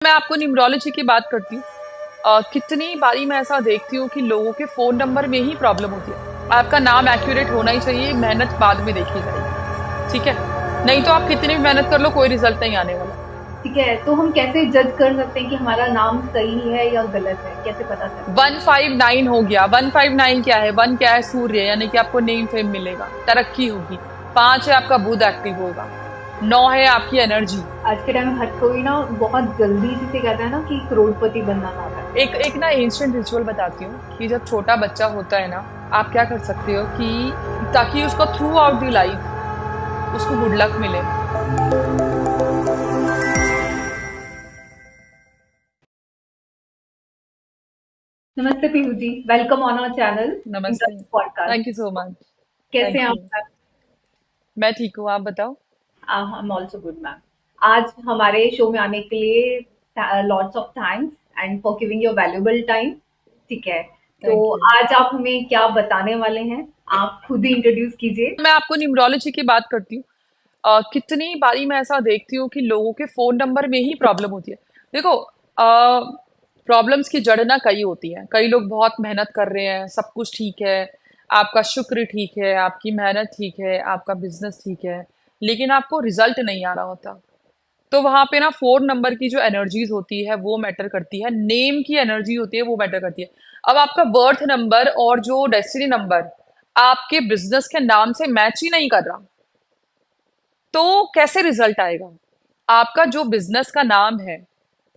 मैं आपको न्यूमरोलॉजी की बात करती हूँ। कितनी बारी मैं ऐसा देखती हूँ कि लोगों के फोन नंबर में ही प्रॉब्लम होती है। आपका नाम एक्यूरेट होना ही चाहिए, मेहनत बाद में देखी जाएगी। ठीक है, नहीं तो आप कितनी भी मेहनत कर लो, कोई रिजल्ट नहीं आने वाला। ठीक है, तो हम कैसे जज कर सकते हैं कि हमारा नाम सही है या गलत है? कैसे पता चले? 159 हो गया। 159 क्या है? वन क्या है? सूर्य, यानी कि आपको नेम फेम मिलेगा, तरक्की होगी। 5 है आपका बुध एक्टिव होगा। 9 है आपकी एनर्जी। आज के टाइम में हर कोई ना बहुत जल्दी से कहता है ना कि करोड़पति बनना चाहता है। एक एक ना एंशिएंट रिचुअल बताती हूँ कि जब छोटा बच्चा होता है ना, आप क्या कर सकते हो कि ताकि उसको थ्रू आउट दी लाइफ उसको गुड लक मिले। नमस्ते Piyu ji, welcome on our channel in the नमस्ते। Podcast. Thank you so much. कैसे थैंक हैं यू। आप? मैं ठीक हूँ, आप बताओ। I am also good ma'am. आज हमारे शो में आने के लिए lots of thanks and for giving your valuable time. ठीक है, तो थैंक यू। आज आप हमें क्या बताने वाले हैं? आप खुद ही इंट्रोड्यूस कीजिए। मैं आपको न्यूमरोलॉजी की बात करती हूँ। कितनी बारी मैं ऐसा देखती हूँ कि लोगों के फोन नंबर में ही प्रॉब्लम होती है। देखो, प्रॉब्लम्स की जड़ ना कई होती है। कई लोग बहुत मेहनत कर रहे हैं, सब कुछ ठीक है, आपका शुक्र ठीक है, आपकी मेहनत ठीक है, आपका बिजनेस ठीक है, लेकिन आपको रिजल्ट नहीं आ रहा होता। तो वहां पे ना फोन नंबर की जो एनर्जीज होती है वो मैटर करती है, नेम की एनर्जी होती है वो मैटर करती है। अब आपका बर्थ नंबर और जो डेस्टिनी नंबर आपके बिजनेस के नाम से मैच ही नहीं कर रहा, तो कैसे रिजल्ट आएगा? आपका जो बिजनेस का नाम है,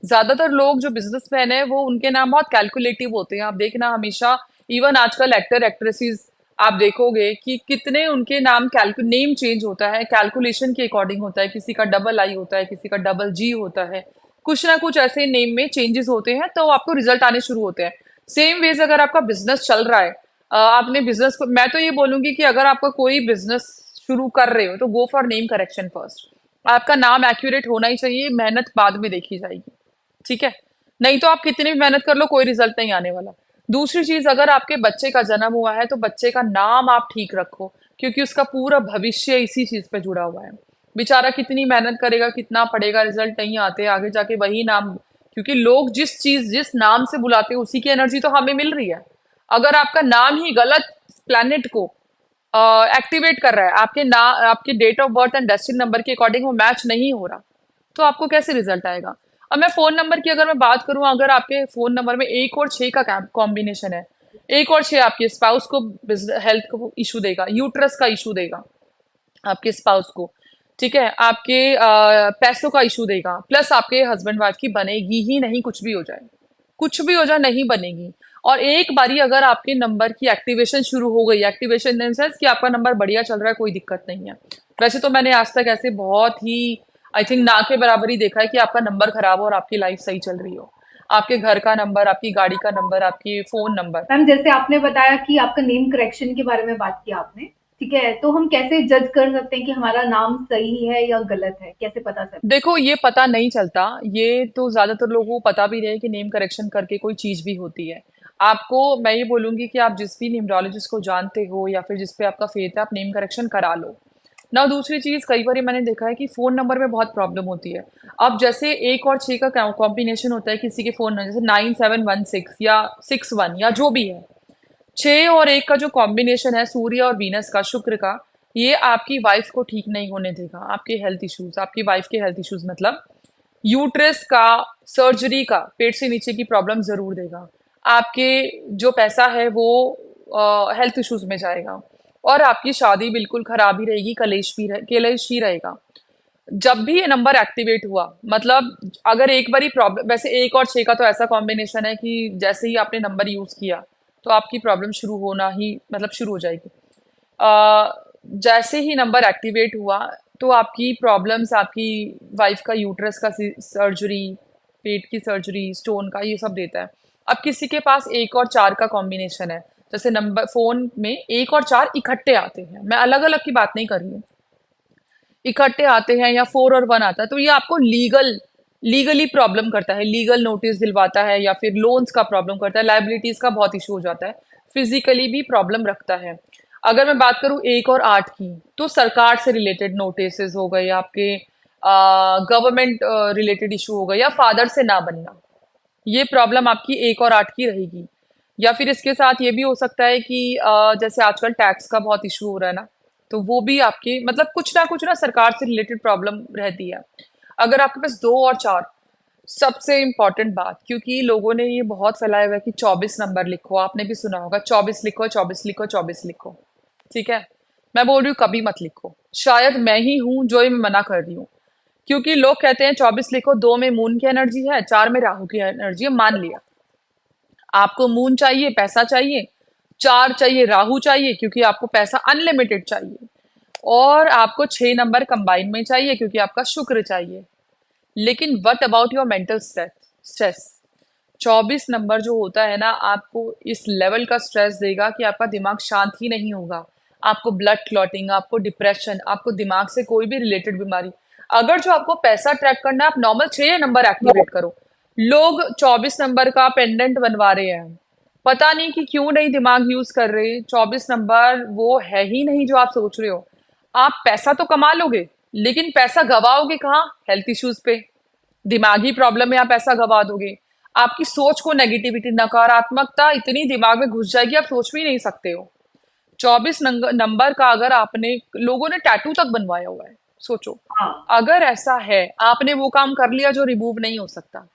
ज्यादातर लोग जो बिजनेसमैन है वो उनके नाम बहुत कैलकुलेटिव होते हैं। आप देखना हमेशा, इवन आजकल एक्टर एक्ट्रेसेस आप देखोगे कि कितने उनके नाम कैलकु नेम चेंज होता है, कैलकुलेशन के अकॉर्डिंग होता है। किसी का डबल आई होता है, किसी का डबल जी होता है, कुछ ना कुछ ऐसे नेम में चेंजेस होते हैं, तो आपको रिजल्ट आने शुरू होते हैं। सेम वेज अगर आपका बिजनेस चल रहा है, आपने बिजनेस को, मैं तो ये बोलूंगी कि अगर आपका कोई बिजनेस शुरू कर रहे हो तो go for name correction first. आपका नाम एक्यूरेट होना ही चाहिए, मेहनत बाद में देखी जाएगी। ठीक है, नहीं तो आप कितनी भी मेहनत कर लो, कोई रिजल्ट नहीं आने वाला। दूसरी चीज, अगर आपके बच्चे का जन्म हुआ है तो बच्चे का नाम आप ठीक रखो, क्योंकि उसका पूरा भविष्य इसी चीज पे जुड़ा हुआ है। बेचारा कितनी मेहनत करेगा, कितना पढ़ेगा, रिजल्ट नहीं आते, आगे जाके वही नाम, क्योंकि लोग जिस चीज जिस नाम से बुलाते हैं उसी की एनर्जी तो हमें मिल रही है। अगर आपका नाम ही गलत प्लैनेट को एक्टिवेट कर रहा है, आपके date of birth and destiny number के अकॉर्डिंग वो मैच नहीं हो रहा, तो आपको कैसे रिजल्ट आएगा? अब मैं फोन नंबर की अगर मैं बात करूं, अगर आपके फोन नंबर में 1 और 6 का कॉम्बिनेशन है, 1 और 6 आपके स्पाउस को हेल्थ को इशू देगा, यूट्रस का इशू देगा आपके स्पाउस को। ठीक है, आपके पैसों का इशू देगा, प्लस आपके हस्बैंड वाइफ की बनेगी ही नहीं, कुछ भी हो जाए, कुछ भी हो जाए नहीं बनेगी। और एक बारी अगर आपके नंबर की एक्टिवेशन शुरू हो गई, एक्टिवेशन इन सेंस कि आपका नंबर बढ़िया चल रहा है, कोई दिक्कत नहीं है। वैसे तो मैंने आज तक ऐसे बहुत ही, आई थिंक ना के बराबर ही देखा है कि आपका नंबर खराब हो और आपकी लाइफ सही चल रही हो। आपके घर का नंबर, आपकी गाड़ी का नंबर, आपकी फोन नंबर। मैम, जैसे आपने बताया कि आपका नेम करेक्शन के बारे में बात की आपने। ठीक है, तो हम कैसे जज कर सकते हैं कि हमारा नाम सही है या गलत है? कैसे पता चले? देखो, ये पता नहीं चलता, ये तो ज्यादातर लोगों को पता भी नहीं कि नेम करेक्शन करके कोई चीज भी होती है। आपको मैं ये बोलूंगी कि आप जिस भी न्यूमरोलॉजिस्ट को जानते हो या फिर जिस पे आपका फेथ है, आप नेम करेक्शन करा लो ना। दूसरी चीज, कई बार मैंने देखा है कि फोन नंबर में बहुत प्रॉब्लम होती है। अब जैसे 1 और 6 का कॉम्बिनेशन होता है किसी के फोन नंबर, जैसे 9716 या 61 या जो भी है। 6 और 1 का जो कॉम्बिनेशन है, सूर्य और वीनस का, शुक्र का, ये आपकी वाइफ को ठीक नहीं होने देगा। आपके हेल्थ इश्यूज, आपकी वाइफ के हेल्थ इश्यूज, मतलब यूट्रस का, सर्जरी का, पेट से नीचे की प्रॉब्लम जरूर देगा। आपके जो पैसा है वो हेल्थ इश्यूज में जाएगा। और आपकी शादी बिल्कुल खराब ही रहेगी, कलेश ही रहेगा। जब भी ये नंबर एक्टिवेट हुआ, मतलब अगर एक बारी प्रॉब्लम, वैसे 1 और 6 का तो ऐसा कॉम्बिनेशन है कि जैसे ही आपने नंबर यूज किया तो आपकी प्रॉब्लम शुरू होना ही, मतलब शुरू हो जाएगी। जैसे ही नंबर एक्टिवेट हुआ तो आपकी प्रॉब्लम्स, आपकी वाइफ का यूट्रस का सर्जरी, पेट की सर्जरी, स्टोन का, ये सब देता है। अब किसी के पास 1 और 4 का कॉम्बिनेशन है, जैसे नंबर फोन में 1 और 4 इकट्ठे आते हैं, मैं अलग अलग की बात नहीं कर रही हूँ, इकट्ठे आते हैं, या 4 और 1 आता है, तो ये आपको लीगली प्रॉब्लम करता है, लीगल नोटिस दिलवाता है, या फिर लोन्स का प्रॉब्लम करता है, लाइबिलिटीज का बहुत इशू हो जाता है, फिजिकली भी प्रॉब्लम रखता है। अगर मैं बात करूं 1 और 8 की, तो सरकार से रिलेटेड नोटिस हो गए आपके, गवर्नमेंट रिलेटेड इशू होगा, या फादर से ना बनना, ये प्रॉब्लम आपकी 1 और 8 की रहेगी। या फिर इसके साथ ये भी हो सकता है कि जैसे आजकल टैक्स का बहुत इशू हो रहा है ना, तो वो भी आपके मतलब कुछ ना सरकार से रिलेटेड प्रॉब्लम रहती है। अगर आपके पास 2 और 4, सबसे इम्पोर्टेंट बात, क्योंकि लोगों ने ये बहुत फैलाया हुआ है कि 24 नंबर लिखो, आपने भी सुना होगा 24 लिखो, 24 लिखो, 24 लिखो। ठीक है, मैं बोल रही हूँ कभी मत लिखो। शायद मैं ही हूँ जो ये मना कर रही हूँ, क्योंकि लोग कहते हैं 24 लिखो, 2 में मून की एनर्जी है, 4 में राहु की एनर्जी है, मान लिया। आपको मून चाहिए, पैसा चाहिए, 4 चाहिए, राहु चाहिए क्योंकि आपको पैसा अनलिमिटेड चाहिए, और आपको 6 नंबर कंबाइन में चाहिए क्योंकि आपका शुक्र चाहिए। लेकिन what about your mental stress? 24 number जो होता है ना, आपको इस लेवल का स्ट्रेस देगा कि आपका दिमाग शांत ही नहीं होगा। आपको ब्लड क्लॉटिंग, आपको डिप्रेशन, आपको दिमाग से कोई भी रिलेटेड बीमारी। अगर जो आपको पैसा ट्रैक करना है, आप नॉर्मल 6 नंबर एक्टिवेट करो। लोग 24 नंबर का पेंडेंट बनवा रहे हैं, पता नहीं कि क्यों नहीं दिमाग यूज कर रहे। 24 नंबर वो है ही नहीं जो आप सोच रहे हो। आप पैसा तो कमा लोगे, लेकिन पैसा गवाओगे कहाँ? हेल्थ इश्यूज पे, दिमागी प्रॉब्लम में आप पैसा गवा दोगे। आपकी सोच को नेगेटिविटी, नकारात्मकता इतनी दिमाग में घुस जाएगी, आप सोच भी नहीं सकते हो। 24 नंबर का अगर आपने, लोगों ने टैटू तक बनवाया हुआ है, सोचो। हाँ, अगर ऐसा है, आपने वो काम कर लिया जो रिमूव नहीं हो सकता,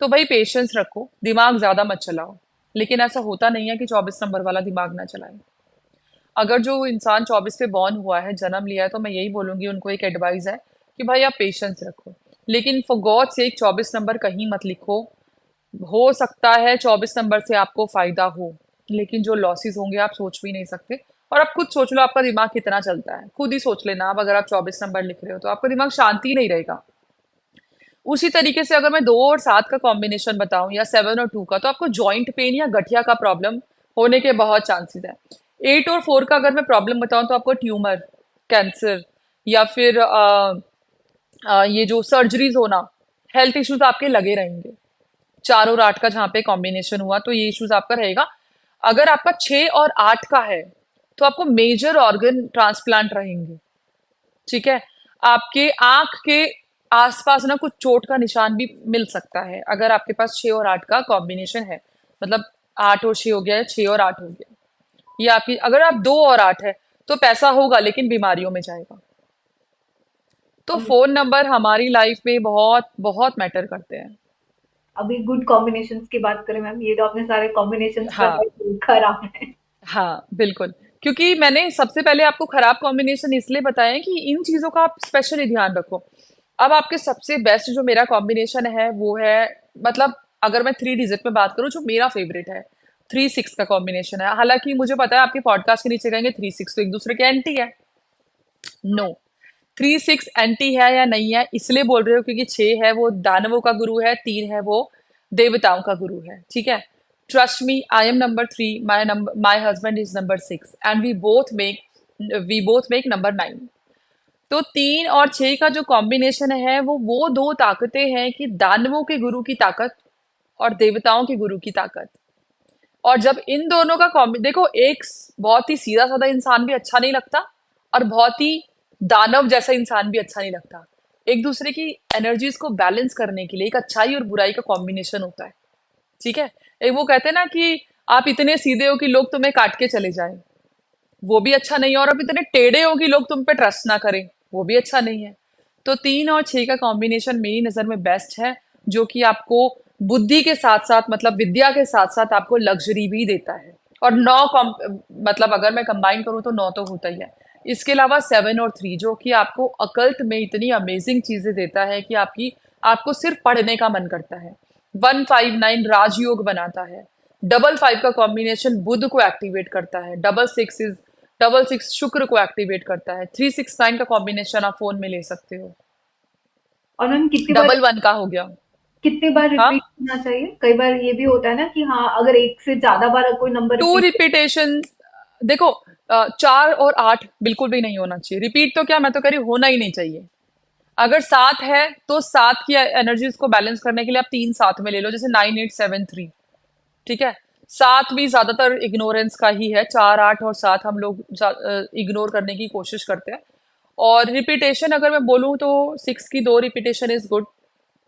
तो भाई पेशेंस रखो, दिमाग ज्यादा मत चलाओ। लेकिन ऐसा होता नहीं है कि 24 नंबर वाला दिमाग ना चलाए। अगर जो इंसान 24 पे बॉर्न हुआ है, जन्म लिया है, तो मैं यही बोलूंगी, उनको एक एडवाइस है कि भाई आप पेशेंस रखो। लेकिन फॉर गॉड से 24 नंबर कहीं मत लिखो। हो सकता है 24 नंबर से आपको फायदा हो, लेकिन जो लॉसेस होंगे आप सोच भी नहीं सकते। और आप खुद सोच लो, आपका दिमाग कितना चलता है, खुद ही सोच लेना। अब अगर आप 24 नंबर लिख रहे हो तो आपका दिमाग शांति नहीं रहेगा। उसी तरीके से अगर मैं 2 और 7 का कॉम्बिनेशन बताऊं, या 7 और 2 का, तो आपको जॉइंट पेन या गठिया का प्रॉब्लम होने के बहुत चांसेस है। 8 और 4 का अगर मैं प्रॉब्लम बताऊं, तो आपको ट्यूमर, कैंसर, या फिर ये जो सर्जरीज होना, हेल्थ इश्यूज आपके लगे रहेंगे। 4 और 8 का जहाँ पे कॉम्बिनेशन हुआ, तो ये इश्यूज आपका रहेगा। अगर आपका 6 और 8 का है, तो आपको मेजर ऑर्गन ट्रांसप्लांट रहेंगे। ठीक है, आपके आंख के आसपास ना कुछ चोट का निशान भी मिल सकता है, अगर आपके पास 6 और 8 का कॉम्बिनेशन है। मतलब 8 और 6 हो गया, या 6 और 8 हो गया। ये आपकी, अगर आप 2 और 8 है, तो पैसा होगा लेकिन बीमारियों में जाएगा। तो हम फोन नंबर हमारी लाइफ में बहुत बहुत मैटर करते हैं। अभी गुड कॉम्बिनेशंस की बात करें मैम, ये तो आपने सारे कॉम्बिनेशंस हाँ, बताए खराब है। हाँ बिल्कुल। क्योंकि मैंने सबसे पहले आपको खराब कॉम्बिनेशन इसलिए बताया है कि इन चीजों का आप स्पेशली ध्यान रखो। अब आपके सबसे बेस्ट जो मेरा कॉम्बिनेशन है वो है, मतलब अगर मैं 3 डिजिट में बात करूं, जो मेरा फेवरेट है, 3 6 का कॉम्बिनेशन है। हालांकि मुझे पता है आपके पॉडकास्ट के नीचे कहेंगे 3 6 तो एक दूसरे के एंटी है। नो, 3 6 एंटी है या नहीं है इसलिए बोल रहे हो क्योंकि 6 है वो दानवों का गुरु है, 3 है वो देवताओं का गुरु है। ठीक है, trust me, I am number 3, my husband is number 6, and we both make number 9। तो 3 और 6 का जो कॉम्बिनेशन है, वो दो ताकतें हैं कि दानवों के गुरु की ताकत और देवताओं के गुरु की ताकत। और जब इन दोनों का कॉम्बि, देखो, एक बहुत ही सीधा साधा इंसान भी अच्छा नहीं लगता, और बहुत ही दानव जैसा इंसान भी अच्छा नहीं लगता। एक दूसरे की एनर्जीज को बैलेंस करने के लिए एक अच्छाई और बुराई का कॉम्बिनेशन होता है। ठीक है, एक वो कहते हैं ना कि आप इतने सीधे हो कि लोग तुम्हें काट के चले जाएं, वो भी अच्छा नहीं है। और आप इतने टेढ़े हो कि लोग तुम पे ट्रस्ट ना करें, वो भी अच्छा नहीं है। तो 3 और 6 का कॉम्बिनेशन मेरी नजर में बेस्ट है, जो कि आपको बुद्धि के साथ साथ, मतलब विद्या के साथ साथ, आपको लग्जरी भी देता है। और 9 मतलब अगर मैं कंबाइन करूँ तो 9 तो होता ही है। इसके अलावा 7 और 3 जो कि आपको अकल्ट में इतनी अमेजिंग चीजें देता है कि आपको सिर्फ पढ़ने का मन करता है। 159 राजयोग बनाता है। 55 का कॉम्बिनेशन बुध को एक्टिवेट करता है। डबल सिक्स शुक्र को एक्टिवेट करता है। 369 का कॉम्बिनेशन आप फोन में ले सकते हो। और मैम डबल 1 का हो गया। कितने बार हाँ, रिपीट करना चाहिए? कई बार ये भी होता है ना कि हाँ, अगर एक से ज्यादा बार कोई नंबर टू रिपीट। रिपीटेशन। देखो, 4 और 8 बिल्कुल भी नहीं होना चाहिए रिपीट, तो क्या, मैं तो कह रही हूँ होना ही नहीं चाहिए। अगर 7 है तो 7 की एनर्जीज को बैलेंस करने के लिए आप 3 साथ में ले लो, जैसे 9 8 7 3। ठीक है, 7 भी ज्यादातर इग्नोरेंस का ही है। 4 8 और 7 हम लोग इग्नोर करने की कोशिश करते हैं। और रिपीटेशन अगर मैं बोलूँ तो 6 की 2 रिपीटेशन इज गुड,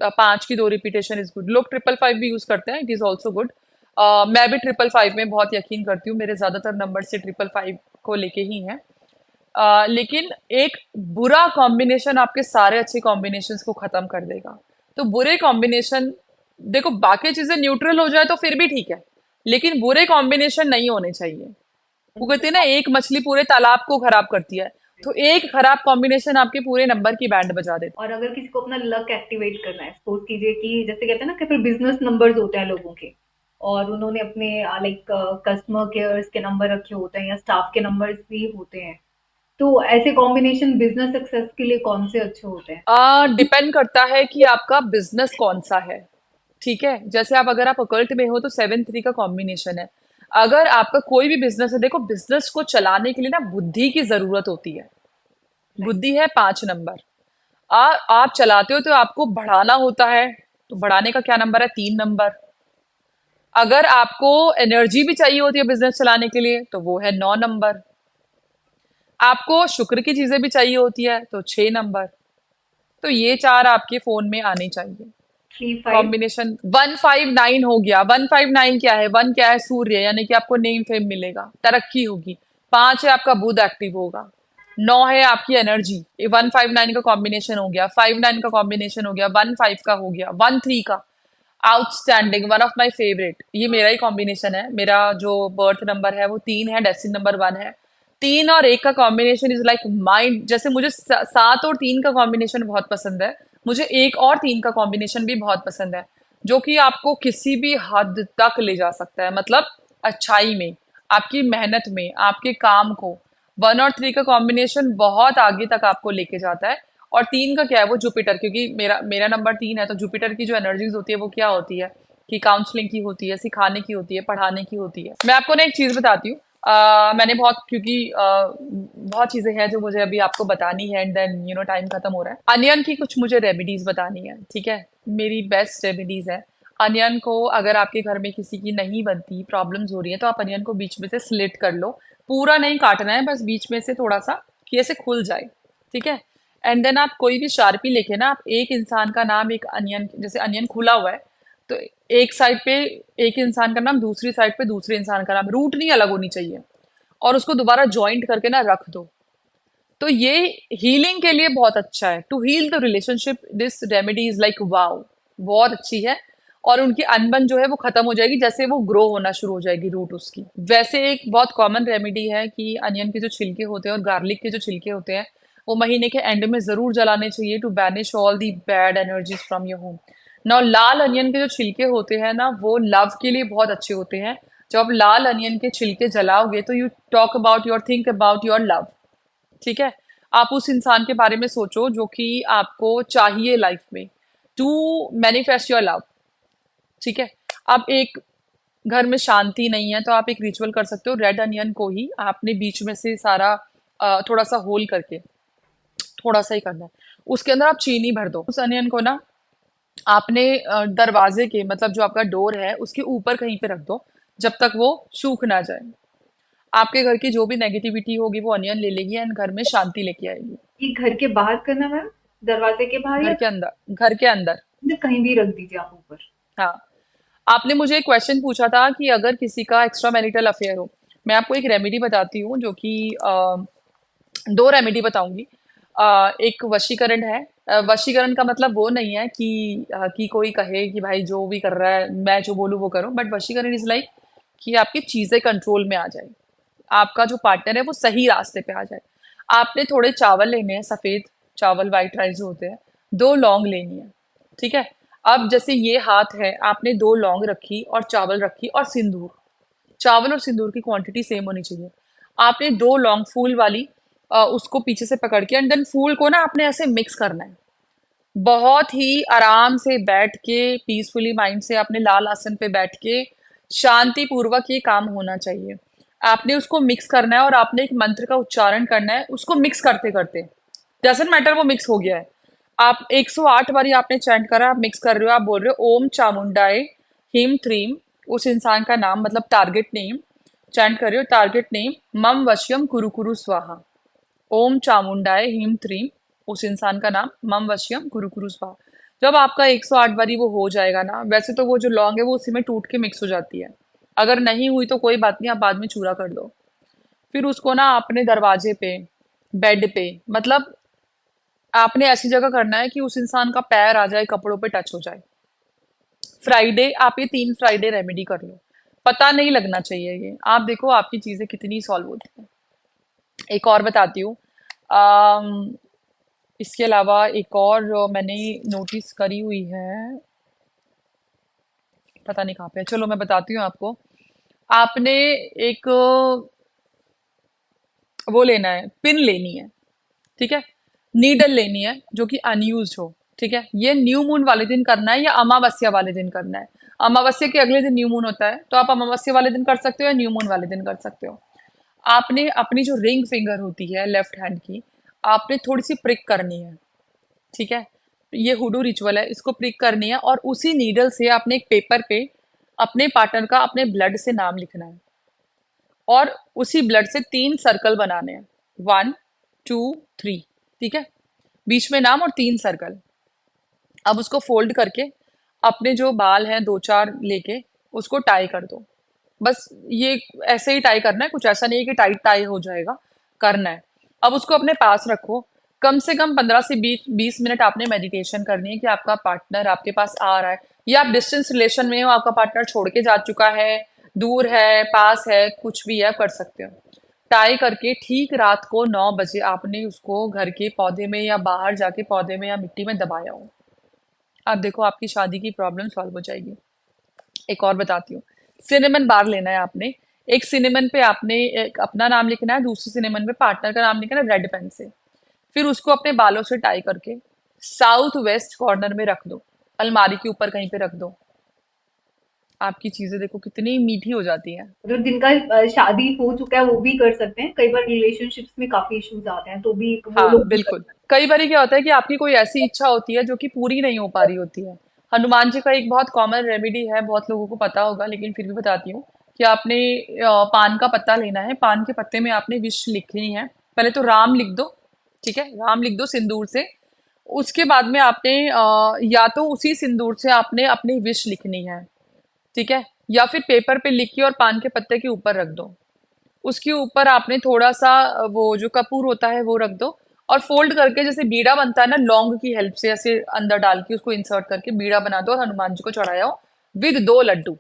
5 की 2 रिपीटेशन इज गुड। लोग 555 भी यूज करते हैं, इट इज ऑल्सो गुड। मैं भी 555 में बहुत यकीन करती हूँ, मेरे ज्यादातर नंबर से 555 को लेके ही हैं। लेकिन एक बुरा कॉम्बिनेशन आपके सारे अच्छे कॉम्बिनेशंस को खत्म कर देगा। तो बुरे कॉम्बिनेशन, देखो बाकी चीजें न्यूट्रल हो जाए तो फिर भी ठीक है, लेकिन बुरे कॉम्बिनेशन नहीं होने चाहिए। वो कहते हैं ना, एक मछली पूरे तालाब को खराब करती है, तो एक खराब कॉम्बिनेशन आपके पूरे नंबर की बैंड बजा देता और अगर किसी को अपना लक एक्टिवेट करना है, सपोज कीजिए कि जैसे कहते हैं ना कि फिर बिजनेस नंबर्स होते हैं लोगों के, और उन्होंने अपने लाइक कस्टमर केयर्स के नंबर रखे होते हैं या स्टाफ के नंबर्स भी होते हैं, तो ऐसे कॉम्बिनेशन बिजनेस सक्सेस के लिए कौन से अच्छे होते हैं? है। डिपेंड करता है कि आपका बिजनेस कौन सा है। ठीक है, जैसे आप अगर आप अकल्ट में हो तो 7 3 का कॉम्बिनेशन है। अगर आपका कोई भी बिजनेस है, देखो बिजनेस को चलाने के लिए ना बुद्धि की जरूरत होती है। राइट। बुद्धि है 5 नंबर। आप चलाते हो तो आपको बढ़ाना होता है, तो बढ़ाने का क्या नंबर है? 3 नंबर। अगर आपको एनर्जी भी चाहिए होती है बिजनेस चलाने के लिए तो वो है 9 नंबर। आपको शुक्र की चीजें भी चाहिए होती है तो 6 नंबर। तो ये चार आपके फोन में आने चाहिए। 3 5। कॉम्बिनेशन 159 हो गया। 159 क्या है? 1 क्या है? सूर्य, यानी कि आपको नेम फेम मिलेगा, तरक्की होगी। 5 है आपका बुध एक्टिव होगा। 9 है आपकी एनर्जी। ये 159 का कॉम्बिनेशन हो गया, 59 का कॉम्बिनेशन हो गया, 15 का हो गया, 13 का। Outstanding, one of my favourite, ये मेरा ही कॉम्बिनेशन है। मेरा जो बर्थ नंबर है वो 3 है, डेस्टिनी नंबर 1 है। 3 और 1 का कॉम्बिनेशन इज लाइक माइंड। जैसे मुझे 7 और 3 का कॉम्बिनेशन बहुत पसंद है, मुझे 1 और 3 का कॉम्बिनेशन भी बहुत पसंद है, जो कि आपको किसी भी हद तक ले जा सकता है, मतलब अच्छाई में, आपकी मेहनत में, आपके काम को। 1 और 3 का कॉम्बिनेशन बहुत आगे तक आपको लेके जाता है। और 3 का क्या है? वो जुपिटर, क्योंकि मेरा मेरा नंबर 3 है, तो जुपिटर की जो एनर्जीज होती है वो क्या होती है कि काउंसलिंग की होती है, सिखाने की होती है, पढ़ाने की होती है। मैं आपको ना एक चीज बताती हूँ। मैंने बहुत, क्योंकि बहुत चीजें हैं जो मुझे अभी आपको बतानी है, एंड देन टाइम खत्म हो रहा है। अनियन की कुछ मुझे रेमेडीज बतानी है, ठीक है? मेरी बेस्ट रेमेडीज है। अनियन को अगर आपके घर में किसी की नहीं बनती, प्रॉब्लम्स हो रही है, तो आप अनियन को बीच में से स्लिट कर लो। पूरा नहीं काटना है, बस बीच में से थोड़ा सा, कि ऐसे खुल जाए। ठीक है? एंड देन आप कोई भी शार्पी लेके ना, आप एक इंसान का नाम, एक अनियन, जैसे अनियन खुला हुआ है तो एक साइड पे एक इंसान का नाम, दूसरी साइड पे दूसरे इंसान का नाम, रूट नहीं अलग होनी चाहिए, और उसको दोबारा ज्वाइंट करके ना रख दो। तो ये हीलिंग के लिए बहुत अच्छा है, to heal the relationship. This remedy is like wow, बहुत अच्छी है। और उनकी अनबन जो है वो खत्म हो जाएगी जैसे वो ग्रो होना शुरू हो जाएगी, रूट उसकी। वैसे एक बहुत कॉमन रेमेडी है कि अनियन के जो छिलके होते हैं और गार्लिक के जो छिलके होते हैं, वो महीने के एंड में जरूर जलाने चाहिए, to banish all the bad energies from your home. ना, लाल अनियन के जो छिलके होते हैं ना, वो लव के लिए बहुत अच्छे होते हैं। जब आप लाल अनियन के छिलके जलाओगे तो you talk about your, think about your love. ठीक है? आप उस इंसान के बारे में सोचो जो कि आपको चाहिए लाइफ में, टू मैनिफेस्ट योर लव। ठीक है? अब एक घर में शांति नहीं है तो आप एक रिचुअल कर सकते हो। रेड अनियन को ही आपने बीच में से सारा थोड़ा सा होल करके, थोड़ा सा ही करना है, उसके अंदर आप चीनी भर दो। उस अनियन को ना आपने दरवाजे के, मतलब जो आपका डोर है उसके ऊपर कहीं पे रख दो, जब तक वो सूख ना जाए। आपके घर की जो भी नेगेटिविटी होगी वो अनियन ले लेगी एंड घर में शांति लेके आएगी। ये घर के बाहर करना मैम, दरवाजे के बाहर, घर या के अंदर, घर के अंदर। कहीं भी रख दीजिए आप ऊपर? हाँ। आपने मुझे एक क्वेश्चन पूछा था कि अगर किसी का एक्स्ट्रा मैरिटल अफेयर हो। मैं आपको एक रेमेडी बताती हूँ, जो कि 2 रेमेडी बताऊंगी। एक वशीकरण है। वशीकरण का मतलब वो नहीं है कि कोई कहे कि भाई जो भी कर रहा है मैं जो बोलूँ वो करो, बट वशीकरण इज लाइक कि आपकी चीजें कंट्रोल में आ जाए, आपका जो पार्टनर है वो सही रास्ते पे आ जाए। आपने थोड़े चावल लेने हैं, सफेद चावल, वाइट राइस जो होते हैं। 2 लौंग लेनी है। ठीक है? अब जैसे ये हाथ है, आपने 2 लौंग रखी और चावल रखी और सिंदूर। चावल और सिंदूर की क्वांटिटी सेम होनी चाहिए। आपने 2 लौंग फूल वाली, उसको पीछे से पकड़ के, एंड देन फूल को ना आपने ऐसे मिक्स करना है। बहुत ही आराम से बैठ के, पीसफुली माइंड से, अपने लाल आसन पे बैठ के, शांति पूर्वक ये काम होना चाहिए। आपने उसको मिक्स करना है और आपने एक मंत्र का उच्चारण करना है उसको मिक्स करते करते। डजेंट मैटर वो मिक्स हो गया है, आप 108 बारी आपने चैंट करा, आप मिक्स कर रहे हो, आप बोल रहे हो ओम चामुंडाए हीम थ्रीम, उस इंसान का नाम, मतलब टारगेट नेम चैंट कर रहे हो, टारगेट नेम मम वश्यम कुरु कुरु स्वाहा। ओम चामुंडाय ह्रीं थ्रीं, उस इंसान का नाम, मम वश्यम गुरु गुरु स्वाहा। जब आपका 108 बारी वो हो जाएगा ना, वैसे तो वो जो लौंग है वो उसी में टूट के मिक्स हो जाती है, अगर नहीं हुई तो कोई बात नहीं, आप बाद में चूरा कर दो। फिर उसको ना अपने दरवाजे पे, बेड पे, मतलब आपने ऐसी जगह करना है कि उस इंसान का पैर आ जाए, कपड़ों पे टच हो जाए। फ्राइडे आप ये 3 फ्राइडे रेमेडी कर लो, पता नहीं लगना चाहिए ये, आप देखो आपकी चीजें कितनी सॉल्व होती हैं। एक और बताती हूँ। अम, इसके अलावा एक और जो मैंने नोटिस करी हुई है, पता नहीं कहाँ पे है, चलो मैं बताती हूँ आपको। आपने एक वो लेना है, पिन लेनी है, ठीक है, नीडल लेनी है जो कि अनयूज्ड हो, ठीक है। ये न्यू मून वाले दिन करना है या अमावस्या वाले दिन करना है। अमावस्या के अगले दिन न्यू मून होता है, तो आप अमावस्या वाले दिन कर सकते हो या न्यू मून वाले दिन कर सकते हो। आपने अपनी जो रिंग फिंगर होती है लेफ्ट हैंड की, आपने थोड़ी सी प्रिक करनी है, ठीक है। ये हुडू रिचुअल है, इसको प्रिक करनी है और उसी नीडल से आपने एक पेपर पे अपने पार्टनर का अपने ब्लड से नाम लिखना है, और उसी ब्लड से 3 सर्कल बनाने हैं, 1 2 3, ठीक है। बीच में नाम और 3 सर्कल। अब उसको फोल्ड करके अपने जो बाल हैं 2 4 लेके उसको टाई कर दो। बस ये ऐसे ही टाई करना है, कुछ ऐसा नहीं है कि टाइट टाई हो जाएगा, करना है। अब उसको अपने पास रखो, कम से कम 15 से 20 मिनट आपने मेडिटेशन करनी है कि आपका पार्टनर आपके पास आ रहा है, या आप डिस्टेंस रिलेशन में हो, आपका पार्टनर छोड़ के जा चुका है, दूर है, पास है, कुछ भी है, आप कर सकते हो। टाई करके ठीक रात को 9 बजे आपने उसको घर के पौधे में या बाहर जाके पौधे में या मिट्टी में दबाया हो। आप देखो आपकी शादी की प्रॉब्लम सॉल्व हो जाएगी। एक और बताती हूँ। सिनेमन बार लेना है आपने, एक सिनेमन पे आपने एक अपना नाम लिखना है, दूसरे सिनेमन पे पार्टनर का नाम लिखना है रेड पेन से। फिर उसको अपने बालों से टाई करके साउथ वेस्ट कॉर्नर में रख दो, अलमारी के ऊपर कहीं पे रख दो। आपकी चीजें देखो कितनी मीठी हो जाती हैं। मतलब जिनका शादी हो चुका है वो भी कर सकते हैं, कई बार रिलेशनशिप्स में काफी इश्यूज आते हैं तो भी वो हाँ लोग भी कर बिल्कुल। सकते कई बार क्या होता है कि आपकी कोई ऐसी इच्छा होती है जो कि पूरी नहीं हो पा रही होती है। हनुमान जी का एक बहुत कॉमन रेमेडी है, बहुत लोगों को पता होगा, लेकिन फिर भी बताती हूँ कि आपने पान का पत्ता लेना है, पान के पत्ते में आपने विश लिखनी है। पहले तो राम लिख दो, ठीक है, राम लिख दो सिंदूर से। उसके बाद में आपने या तो उसी सिंदूर से आपने अपनी विश लिखनी है, ठीक है, या फिर पेपर पे लिख के और पान के पत्ते के ऊपर रख दो। उसके ऊपर आपने थोड़ा सा वो जो कपूर होता है वो रख दो, और फोल्ड करके जैसे बीड़ा बनता है ना, लौंग की हेल्प से ऐसे अंदर डाल के उसको इंसर्ट करके बीड़ा बना दो और हनुमान जी को चढ़ाया हो, विद 2 लड्डू।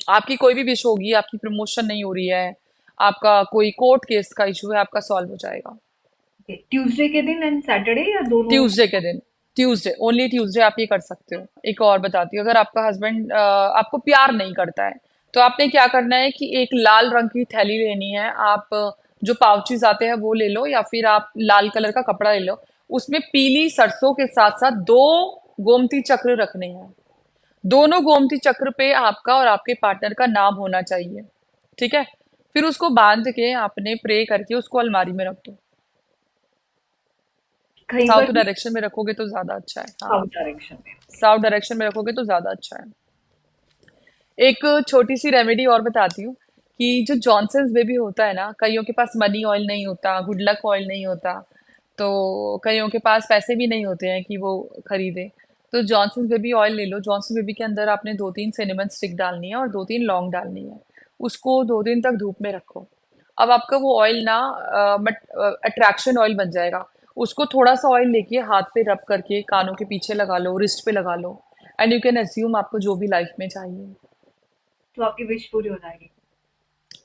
आपकी कोई भी विश होगी, आपकी प्रमोशन नहीं हो रही है, आपका कोई कोर्ट केस का इशू है, आपका सॉल्व हो जाएगा। हैं। ट्यूसडे के दिन एंड सैटरडे या दोनों? ट्यूसडे के दिन, ट्यूसडे, ओनली ट्यूसडे आप ये कर सकते हो। एक और बताती हूँ, अगर आपका हस्बैंड आपको प्यार नहीं करता है, तो आपने क्या करना है कि एक लाल रंग की थैली लेनी है। आप जो पाउचेस आते हैं वो ले लो, या फिर आप लाल कलर का कपड़ा ले लो, उसमें पीली सरसों के साथ साथ 2 गोमती चक्र रखने हैं। दोनों गोमती चक्र पे आपका और आपके पार्टनर का नाम होना चाहिए, ठीक है। फिर उसको बांध के आपने प्रे करके उसको अलमारी में रख दो। कई साउथ बार डायरेक्शन में रखोगे तो ज्यादा अच्छा है, हाँ। साउथ डायरेक्शन में। साउथ डायरेक्शन में रखोगे तो ज्यादा अच्छा है। एक छोटी सी रेमेडी और बताती हूँ कि जो जॉनसन्स बेबी होता है ना, कईयों के पास मनी ऑयल नहीं होता, गुड लक ऑयल नहीं होता, तो कईयों के पास पैसे भी नहीं होते हैं कि वो खरीदे। तो जॉनसन्स बेबी ऑयल ले लो। जॉनसन बेबी के अंदर आपने 2 3 सिनेमन स्टिक डालनी है और 2 3 लौंग डालनी है। उसको 2 दिन तक धूप में रखो। अब आपका वो ऑयल ना अट्रैक्शन ऑयल बन जाएगा। उसको थोड़ा सा ऑयल लेके हाथ पे रब करके कानों के पीछे लगा लो, रिस्ट पे लगा लो, एंड यू कैन अज्यूम आपको जो भी लाइफ में चाहिए। तो आपकी विश पूरी हो जाएगी।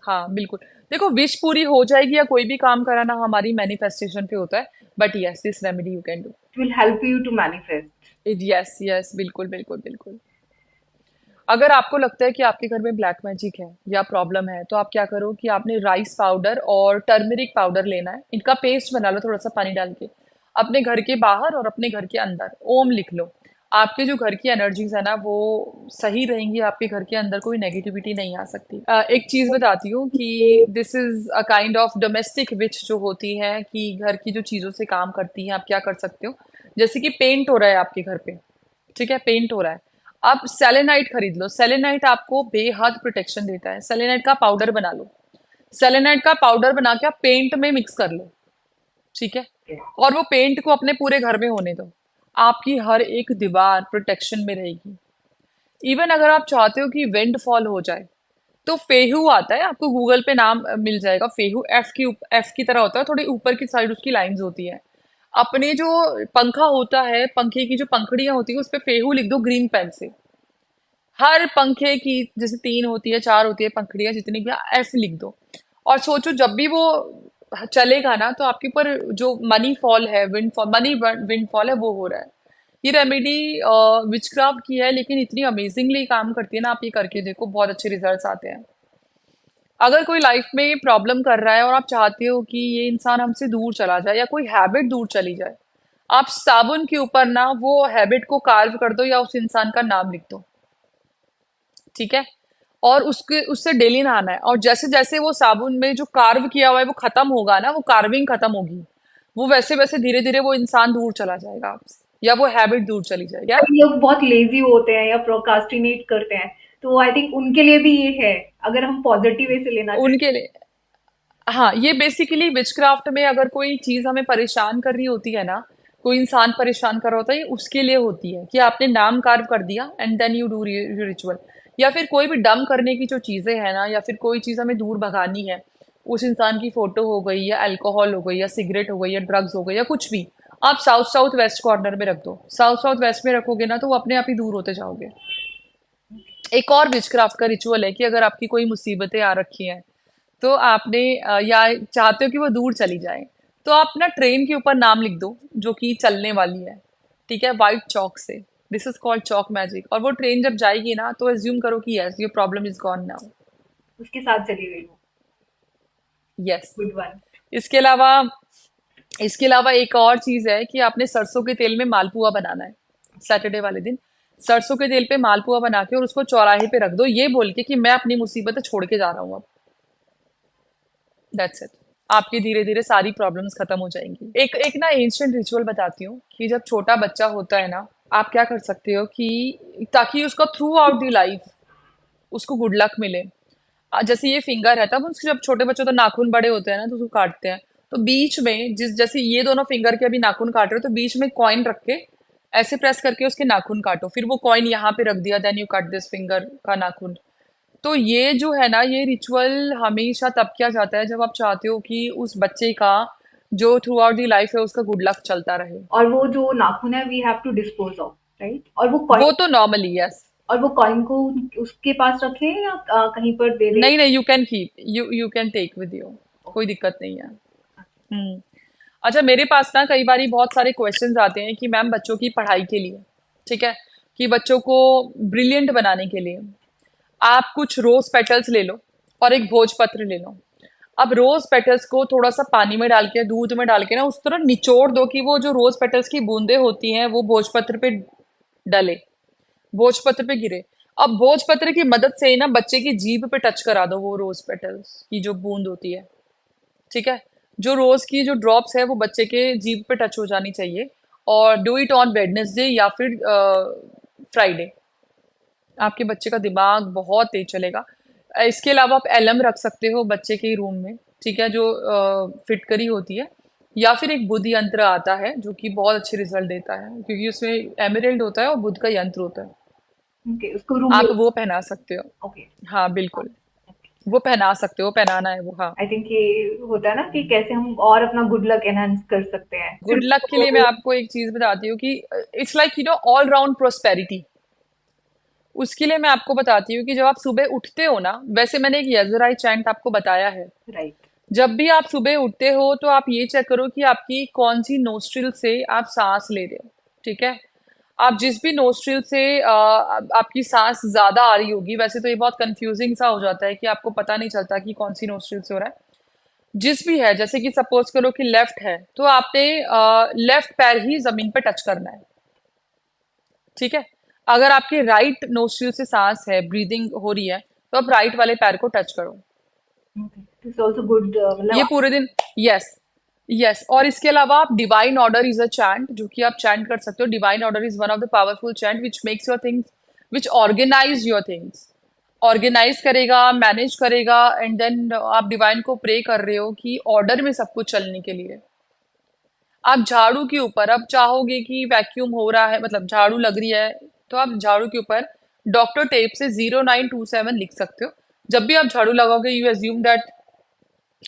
हाँ बिल्कुल। देखो विश पूरी हो जाएगी या कोई भी काम कराना हमारी मैनिफेस्टेशन पे होता है, but yes this remedy you can do it will help you to manifest. It. Yes yes, बिल्कुल बिल्कुल बिल्कुल। अगर आपको लगता है कि आपके घर में ब्लैक मैजिक है या प्रॉब्लम है, तो आप क्या करो कि आपने राइस पाउडर और टर्मरिक पाउडर लेना है, इनका पेस्ट बना लो थोड़ा सा पानी डाल के। अपने घर के बाहर और अपने घर के अंदर ओम लिख लो। आपके जो घर की एनर्जीज है ना वो सही रहेंगी, आपके घर के अंदर कोई नेगेटिविटी नहीं आ सकती। एक चीज बताती हूँ कि this is a kind of domestic witch जो होती है, कि घर की जो चीजों से काम करती हैं, आप क्या कर सकते हो। जैसे कि पेंट हो रहा है आपके घर पे, ठीक है, पेंट हो रहा है, आप सेलेनाइट खरीद लो। सेलेनाइट आपको बेहद प्रोटेक्शन देता है, सेलेनाइट का पाउडर बना लो। सेलेनाइड का पाउडर बना के आप पेंट में मिक्स कर लो, ठीक है। है। और वो पेंट को अपने पूरे घर में होने दो, आपकी हर एक दीवार प्रोटेक्शन में रहेगी। इवन अगर आप चाहते हो कि विंड फॉल हो जाए, तो फेहू आता है, आपको गूगल पे नाम मिल जाएगा। फेहू एफ की तरह होता है, थोड़ी ऊपर की साइड उसकी लाइंस होती है। अपने जो पंखा होता है, पंखे की जो पंखड़ियां होती है, उस पे फेहू लिख दो ग्रीन पेन से। हर पंखे की जैसे 3 होती है, 4 होती है पंखड़ियां, जितनी भी, एफ लिख दो। और सोचो जब भी वो चलेगा ना, तो आपके ऊपर जो मनी फॉल है, wind fall, money wind fall है, वो हो रहा है। ये रेमेडी विचक्राफ्ट की है, लेकिन इतनी अमेजिंगली काम करती है ना, आप ये करके देखो, बहुत अच्छे रिजल्ट्स आते हैं। अगर कोई लाइफ में प्रॉब्लम कर रहा है और आप चाहते हो कि ये इंसान हमसे दूर चला जाए या कोई हैबिट दूर चली जाए, आप साबुन के ऊपर ना वो हैबिट को कार्व कर दो या उस इंसान का नाम लिख दो, ठीक है। और उसके उससे डेली नहाना है, और जैसे जैसे वो साबुन में जो कार्व किया हुआ है वो खत्म होगा ना, वो कार्विंग खत्म होगी, वो वैसे वैसे धीरे धीरे वो इंसान दूर चला जाएगा आपसे, या वो हैबिट दूर चली जाएगी। कई लोग बहुत लेजी होते हैं या प्रोकास्टिनेट करते हैं, तो आई थिंक उनके लिए भी ये है, अगर हम पॉजिटिव वे से लेना चाहें। उनके लिए, हाँ, ये बेसिकली विचक्राफ्ट में अगर कोई चीज हमें परेशान कर रही होती है ना, कोई इंसान परेशान कर रहा होता है, ये उसके लिए होती है कि आपने नाम कार्व कर दिया and then you do ritual. या फिर कोई भी डम करने की जो चीजें हैं ना, या फिर कोई चीज हमें दूर भगानी है, उस इंसान की फोटो हो गई, या अल्कोहल हो गई, या सिगरेट हो गई, या ड्रग्स हो गई, या कुछ भी, आप साउथ साउथ वेस्ट कॉर्नर में रख दो। साउथ साउथ वेस्ट में रखोगे ना, तो वो अपने आप ही दूर होते जाओगे। एक और विचक्राफ्ट का रिचुअल है कि अगर आपकी कोई मुसीबतें आ रखी हैं, तो आपने या चाहते हो कि वो दूर चली जाए, तो आप ना ट्रेन के ऊपर नाम लिख दो जो कि चलने वाली है, ठीक है, वाइट चौक से। This is called Chowk magic. और वो ट्रेन जब जाएगी ना, तो एज्यूम करो कि yes, your problem is gone now. उसके साथ चली गई वो। यस। Good one. इसके अलावा इसके अलावा एक और चीज है कि आपने सरसों के तेल में मालपुआ बनाना है सैटरडे वाले दिन। सरसों के तेल पे मालपुआ बना के और उसको चौराहे पे रख दो, ये बोल के कि मैं अपनी मुसीबतें छोड़ के जा रहा हूँ अब। That's it. आपकी धीरे धीरे सारी प्रॉब्लम्स खत्म हो जाएंगी। एक एक ना एंशियंट रिचुअल बताती हूँ कि जब छोटा बच्चा होता है ना, आप क्या कर सकते हो कि ताकि उसका थ्रू आउट दी लाइफ उसको गुड लक मिले। जैसे ये फिंगर है, तब उसके जब छोटे बच्चों तो नाखून बड़े होते हैं ना, तो उसको काटते हैं। तो बीच में जिस जैसे ये दोनों फिंगर के अभी नाखून काट रहे हो, तो बीच में कॉइन रख के ऐसे प्रेस करके उसके नाखून काटो, फिर वो कॉइन यहाँ पे रख दिया, then you cut this finger का नाखून। तो ये जो है ना, ये रिचुअल हमेशा तब किया जाता है जब आप चाहते हो कि उस बच्चे का जो थ्रू आउट दी लाइफ है उसका गुड लक चलता रहे। और वो जो नाखून है we have to dispose off, right? और वो कॉइन, वो तो नॉर्मली यस। और वो कॉइन को उसके पास रखें या कहीं पर दे दे? नहीं नहीं, you can keep, you can take with you, कोई दिक्कत नहीं है। हम्म। अच्छा, मेरे पास ना कई बारी बहुत सारे क्वेश्चंस आते हैं कि मैम बच्चों की पढ़ाई के लिए, ठीक है, कि बच्चों को ब्रिलियंट बनाने के लिए आप कुछ रोज पेटल्स ले लो और एक भोजपत्र ले लो। अब रोज पेटल्स को थोड़ा सा पानी में डाल के, दूध में डाल के ना, उस तरह निचोड़ दो कि वो जो रोज पेटल्स की बूंदें होती हैं वो भोजपत्र पे डले, भोजपत्र पे गिरे। अब भोजपत्र की मदद से ही ना बच्चे की जीभ पे टच करा दो वो रोज पेटल्स की जो बूंद होती है, ठीक है। जो रोज की जो ड्रॉप्स है वो बच्चे के जीभ पे टच हो जानी चाहिए। और डू इट ऑन वेडनेसडे या फिर फ्राइडे। आपके बच्चे का दिमाग बहुत तेज चलेगा। इसके अलावा आप एलम रख सकते हो बच्चे के रूम में, ठीक है, जो फिटकरी होती है। या फिर एक बुद्ध यंत्र आता है जो कि बहुत अच्छे रिजल्ट देता है, क्योंकि उसमें एमराल्ड होता है और बुद्ध का यंत्र होता है। ओके, उसको रूम में। आप वो पहना सकते हो। ओके। हाँ बिल्कुल, वो पहना सकते हो, पहनाना है वो, हाँ। आई थिंक ये होता है ना कि कैसे हम और अपना गुड लक एनहांस कर सकते हैं गुड लक के लिए मैं आपको एक चीज बताती हूँ कि it's like all round prosperity. उसके लिए मैं आपको बताती हूँ कि जब आप सुबह उठते हो ना, वैसे मैंने एक यजराई चैंट आपको बताया है। राइट। जब भी आप सुबह उठते हो तो आप ये चेक करो कि आपकी कौन सी नोस्ट्रिल से आप सांस ले रहे हो, ठीक है। आप जिस भी नोस्ट्रिल से आपकी सांस ज्यादा आ रही होगी, वैसे तो ये बहुत कंफ्यूजिंग सा हो जाता है कि आपको पता नहीं चलता कि कौन सी नोस्ट्रिल से हो रहा है। जिस भी है, जैसे कि सपोज करो कि लेफ्ट है, तो आपने लेफ्ट पैर ही जमीन पे टच करना है, ठीक है। अगर आपके राइट नोस्ट्रिल से सांस है, ब्रीदिंग हो रही है, तो आप राइट वाले पैर को टच करो। ओके, इट्स आल्सो गुड, ये मतलब। पूरे दिन, यस, यस। और इसके अलावा आप divine order is a chant जो कि आप चैंट कर सकते हो। Divine order is one of the powerful chant which makes your things, which organise your things. Organise करेगा, मैनेज करेगा, एंड देन आप डिवाइन को प्रे कर रहे हो कि ऑर्डर में सब कुछ चलने के लिए। आप झाड़ू के ऊपर अब चाहोगे कि वैक्यूम हो रहा है, मतलब झाड़ू लग रही है, तो आप झाड़ू के ऊपर डॉक्टर टेप से 0927 लिख सकते हो। जब भी आप झाड़ू लगाओगे यू एज्यूम दैट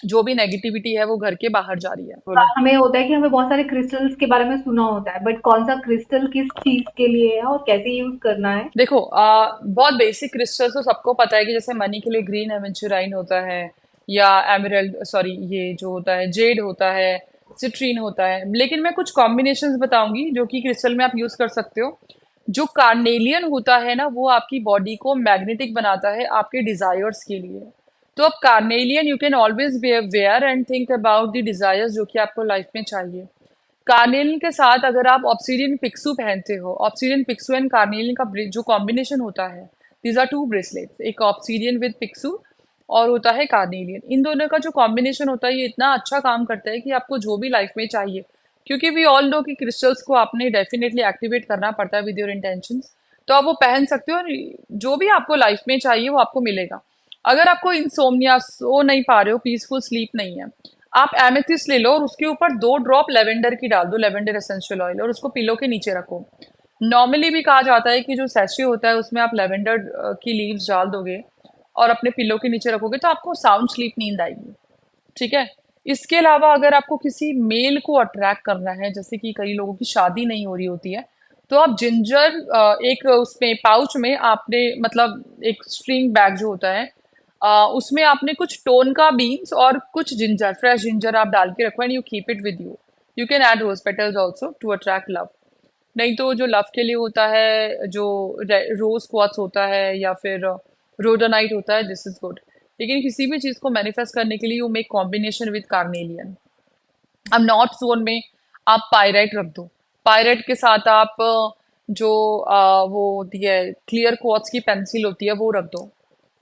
जो भी नेगेटिविटी है वो घर के बाहर जा रही है। बोलो। हमें होता है कि हमें बहुत सारे क्रिस्टल्स के बारे में सुना होता है, बट कौन सा क्रिस्टल किस चीज के लिए है और कैसे यूज करना है? देखो बहुत बेसिक क्रिस्टल्स तो सबको पता है कि जैसे मनी के लिए ग्रीन एवेंचुराइन होता है, या एमरल्ड, सॉरी ये जो होता है जेड होता है, सिट्रीन होता है। लेकिन मैं कुछ कॉम्बिनेशंस बताऊंगी जो कि क्रिस्टल में आप यूज कर सकते हो। जो कार्नेलियन होता है ना, वो आपकी बॉडी को मैग्नेटिक बनाता है आपके डिजायर्स के लिए। तो अब carnelian you can always wear and think about the desires जो कि आपको लाइफ में चाहिए। कार्नेलिन के साथ अगर आप ऑब्सीडियन पिक्सू पहनते हो, ऑब्सीडियन पिक्सू एंड कार्नेलिन का जो कॉम्बिनेशन होता है, दीज आर टू ब्रेसलेट्स, एक ऑब्सीडियन विद पिक्सू और होता है कार्नेलियन। इन दोनों का जो कॉम्बिनेशन होता है ये इतना अच्छा काम करता है कि आपको जो भी लाइफ में चाहिए, क्योंकि वी ऑल नो कि क्रिस्टल्स को आपने डेफिनेटली एक्टिवेट करना पड़ता है विद योर इंटेंशंस। तो आप वो पहन सकते हो और जो भी आपको लाइफ में चाहिए वो आपको मिलेगा। अगर आपको इंसोम्निया, सो नहीं पा रहे हो, पीसफुल स्लीप नहीं है, आप एमेथिस्ट ले लो और उसके ऊपर 2 ड्रॉप लेवेंडर की डाल दो, लेवेंडर एसेंशियल ऑयल, और उसको पिलो के नीचे रखो। नॉर्मली भी कहा जाता है कि जो सैशे होता है उसमें आप लेवेंडर की लीव्स डाल दोगे और अपने पिलो के नीचे रखोगे तो आपको साउंड स्लीप नींद आएगी। ठीक है। इसके अलावा अगर आपको किसी मेल को अट्रैक्ट करना है, जैसे कि कई लोगों की शादी नहीं हो रही होती है, तो आप जिंजर, एक उसमें पाउच में आपने, मतलब एक स्ट्रिंग बैग जो होता है, उसमें आपने कुछ टोन का बीन्स और कुछ जिंजर, फ्रेश जिंजर आप डाल के रखो and you keep it with you. You can add rose petals also to attract love. नहीं तो जो लव के लिए होता है, जो रोज क्वार्ट्स होता है या फिर रोडोनाइट होता है, दिस इज गुड। लेकिन किसी भी चीज को मैनिफेस्ट करने के लिए you make combination with carnelian. अब नॉर्थ जोन में आप पायराइट रख दो। पायराइट के साथ आप जो वो होती है क्लियर क्वार्ट्ज की पेंसिल होती है वो रख दो।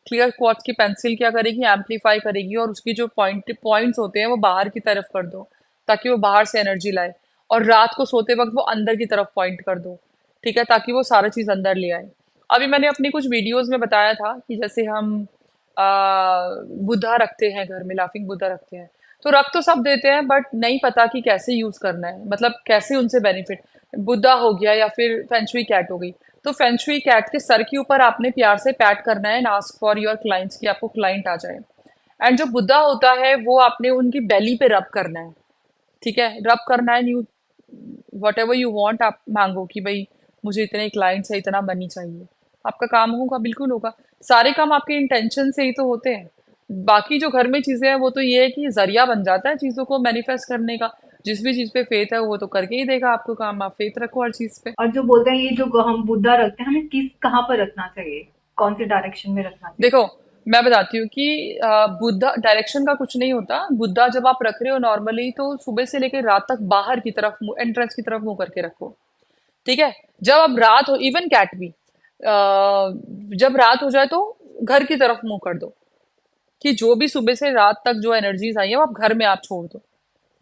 क्लियर क्वार्ट्ज की पेंसिल क्या करेगी, एम्पलीफाई करेगी और उसकी जो पॉइंट्स होते हैं वो बाहर की तरफ कर दो, ताकि वो बाहर से एनर्जी लाए। और रात को सोते वक्त वो अंदर की तरफ पॉइंट कर दो, ठीक है, ताकि वो सारा चीज अंदर ले आए। अभी मैंने अपनी कुछ वीडियोस में बताया था कि जैसे हम बुद्धा रखते हैं घर में, लाफिंग बुद्धा रखते हैं, तो रख तो सब देते हैं बट नहीं पता कि कैसे यूज करना है, मतलब कैसे उनसे बेनिफिट। बुद्धा हो गया या फिर फेंचुई कैट हो गई, तो फेंचुई कैट के सर के ऊपर आपने प्यार से पैट करना है and ask for your clients कि आपको क्लाइंट आ जाए। एंड जो बुद्धा होता है वो आपने उनकी बेली पे रब करना है। ठीक है, रब करना है। You what ever you want आप मांगो कि भाई मुझे इतने क्लाइंट्स है, इतना मनी चाहिए, आपका काम होगा, बिल्कुल होगा। सारे काम आपके इंटेंशन से ही तो होते हैं। बाकी जो घर में चीजें हैं वो तो ये है कि जरिया बन जाता है चीजों को मैनिफेस्ट करने का। जिस भी चीज पे फेथ है वो तो करके ही देगा आपको काम, आप फेथ रखो हर चीज पे। और जो बोलते हैं ये जो हम बुद्धा रखते हैं, हमें किस कहाँ पर रखना चाहिए? कौन से डायरेक्शन में रखना चाहिए? देखो, मैं बताती हूँ कि बुद्धा डायरेक्शन का कुछ नहीं होता। बुद्धा जब आप रख रहे हो नॉर्मली तो सुबह से लेकर रात तक बाहर की तरफ, एंट्रेंस की तरफ मुंह करके रखो। ठीक है। जब अब रात हो, इवन कैट भी जब रात हो जाए तो घर की तरफ मुंह कर दो, कि जो भी सुबह से रात तक जो एनर्जीज आई है वो आप घर में आप छोड़ दो।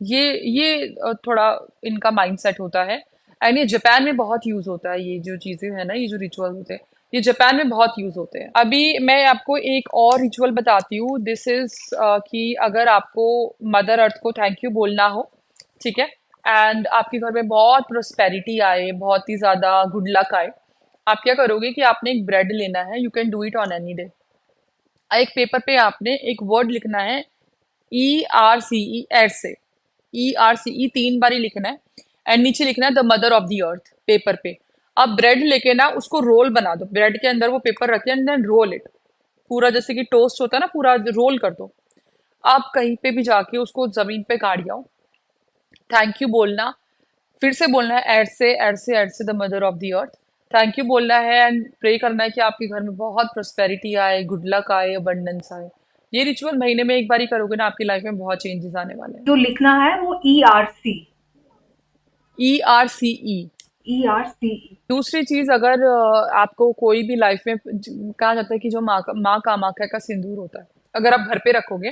ये थोड़ा इनका माइंडसेट होता है। एंड ये जापान में बहुत यूज होता है, ये जो चीजें है ना, ये जो रिचुअल होते हैं, ये जापान में बहुत यूज होते हैं। अभी मैं आपको एक और रिचुअल बताती हूँ। दिस इज कि अगर आपको मदर अर्थ को थैंक यू बोलना हो, ठीक है, एंड आपके घर में बहुत प्रोस्पेरिटी आए, बहुत ही ज्यादा गुड लक आए, आप क्या करोगे कि आपने एक ब्रेड लेना है, you can do it on any day. एक पेपर पे आपने एक वर्ड लिखना है, ERCE, एड से ERCE 3 बारी लिखना है एंड नीचे लिखना है the mother of the earth paper पे। आप ब्रेड लेके ना उसको रोल बना दो, ब्रेड के अंदर वो पेपर रखे एंड देन रोल इट पूरा, जैसे कि टोस्ट होता है ना, पूरा रोल कर दो। आप कहीं पे भी जाके उसको जमीन पे गाड़ आओ, थैंक यू बोलना, फिर से बोलना है एड से एड से एड से the mother of the earth. Thank you बोलना है एंड प्रे करना है कि आपके घर में बहुत प्रोस्पेरिटी आए, गुड लक आए, अबंडेंस आए। ये रिचुअल महीने में एक बार ही करोगे ना, आपकी लाइफ में बहुत चेंजेस आने वाले हैं। जो लिखना है वो ERC, ERCE। ERCE। दूसरी चीज, अगर आपको कोई भी लाइफ में कहा जाता है कि जो माँ कामाख्या का सिंदूर होता है, अगर आप घर पे रखोगे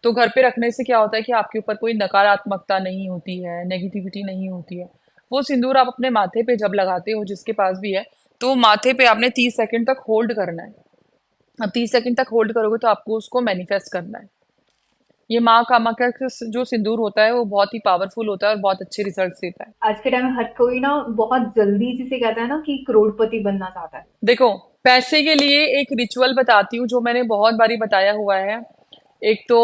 तो घर पे रखने से क्या होता है कि आपके ऊपर कोई नकारात्मकता नहीं होती है, नेगेटिविटी नहीं होती है। वो सिंदूर आप अपने माथे पे जब लगाते हो, जिसके पास भी है, तो माथे पे आपने 30 सेकंड तक होल्ड करना है। अब 30 सेकंड तक होल्ड करोगे तो आपको उसको मैनिफेस्ट करना है। ये माँ कामाख्या का जो सिंदूर होता है वो बहुत ही पावरफुल होता है और बहुत अच्छे रिजल्ट देता है। आज के टाइम में हर कोई ना बहुत जल्दी जिसे कहता है ना कि करोड़पति बनना चाहता है। देखो, पैसे के लिए एक रिचुअल बताती हूँ जो मैंने बहुत बारी बताया हुआ है। एक तो